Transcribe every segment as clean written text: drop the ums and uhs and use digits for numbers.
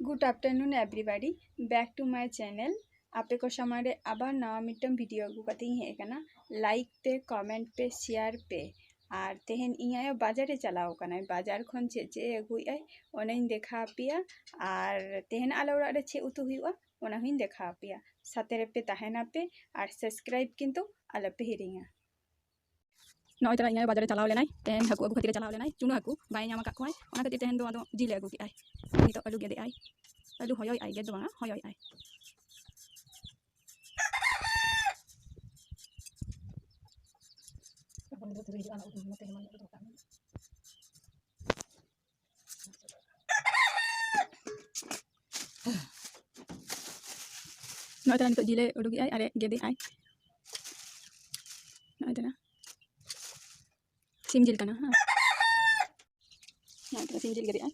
Good afternoon everybody back to my channel आपे को सामने आबार नवा मिट्टम वीडियो अगू कते हे कना लाइक पे कमेंट पे शेयर पे और तेहन इया बाजारे चलाओ कना बाजार खन चे चे अगुई ओनेन देखा पिया और तेहन आले ओरा रे चे उतु हुआ ओना हुइन देखा पिया साथे रे पे ताहेना पे और सब्सक्राइब किंतु आले पे हिरिंगा नय तरा इया बाजारे चलाओ लेनाय तेहन हाकु अगु खातिर चलाओ लेनाय चुनु हाकु बाय नामा का खोय ओना खातिर तेहन दो जिले अगु की आय नि तो आलू गेदे आय आलू होय आय गेद बांगा होय आय नय तरा नितो जिले उडुगी आय अरे गेदे आय नय तरा सिम जिल कना हां नय तरा सिम जिल गेदे आय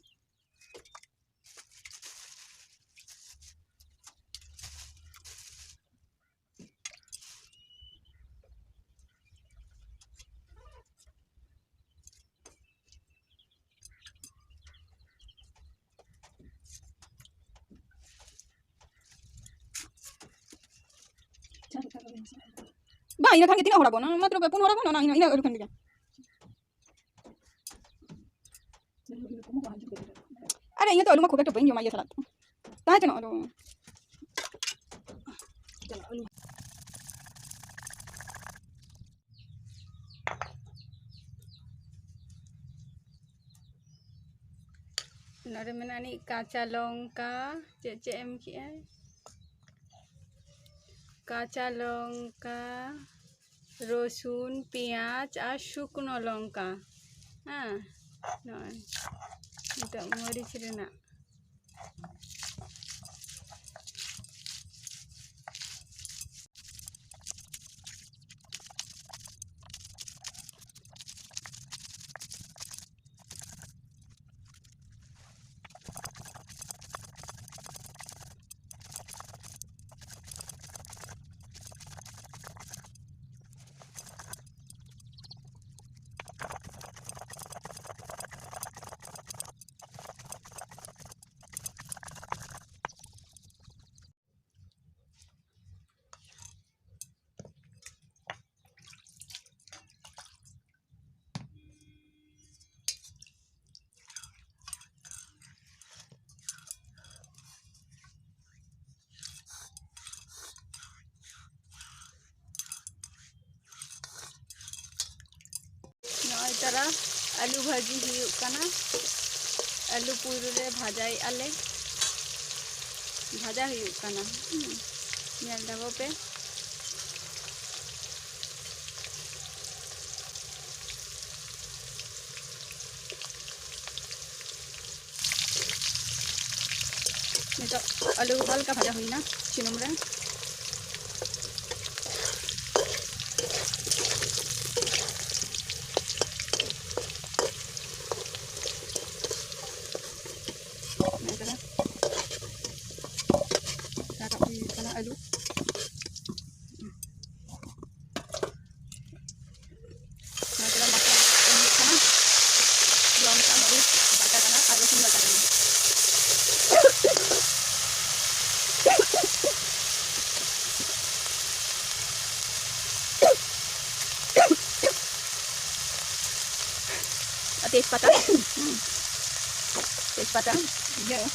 ba ina kan ketina hora bona matro pun hora bona ina ina kan dia ada ina to alu ma khub ekta bain joma ye salat ta chano alu नरे मेनानी काचा लंका चे एम की है काचा लंका रसुन पियाज और शुकनो लंका हाँ नय मरीच रेना तरा आलू भाजी हुयुकना आलू पुरो रे भाजाई आले भाजा हुयुकना नेल दाबो पे नितो आलू हल्का भाजा हुइना चिनुम रे आलू तेजपत्ता ये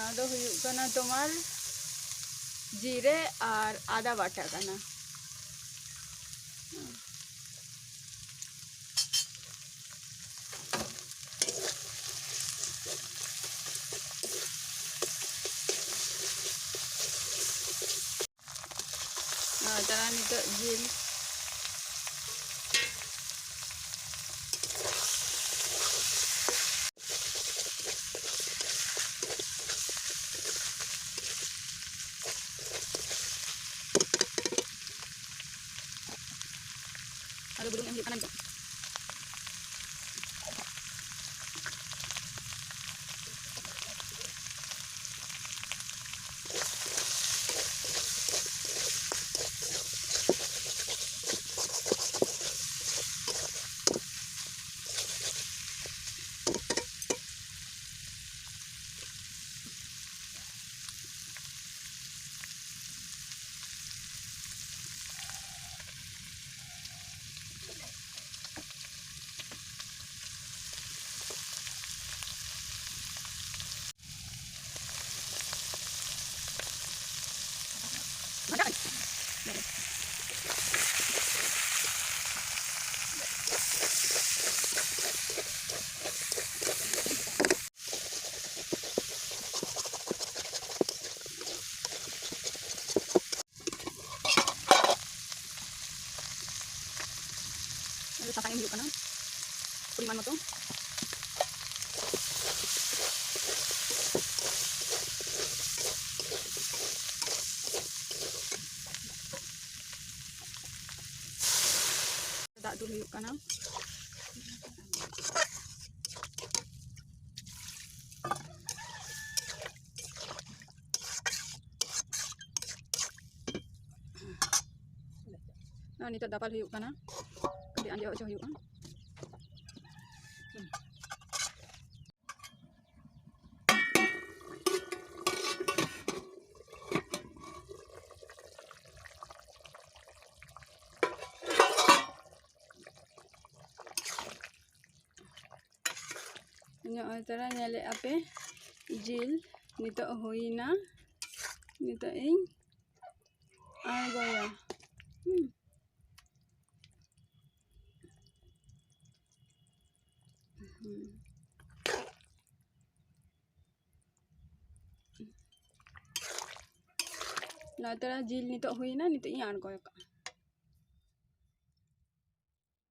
ना दो हुयुग कना तुम्हार जीरे और आदा बाटा कना तरा नितो जिल ada burung yang hidup kanan juga. Ada sasang yang hidup kanan Puriman mo to. Dada dulu hidup kanan. Nah, nito dapat hidup kanan. Kalian jauh jauh hidup kan. Nyo tara nyali ape jil nito huina nito ing argoya. Nah tara jil nito huina nito ing argoya ka.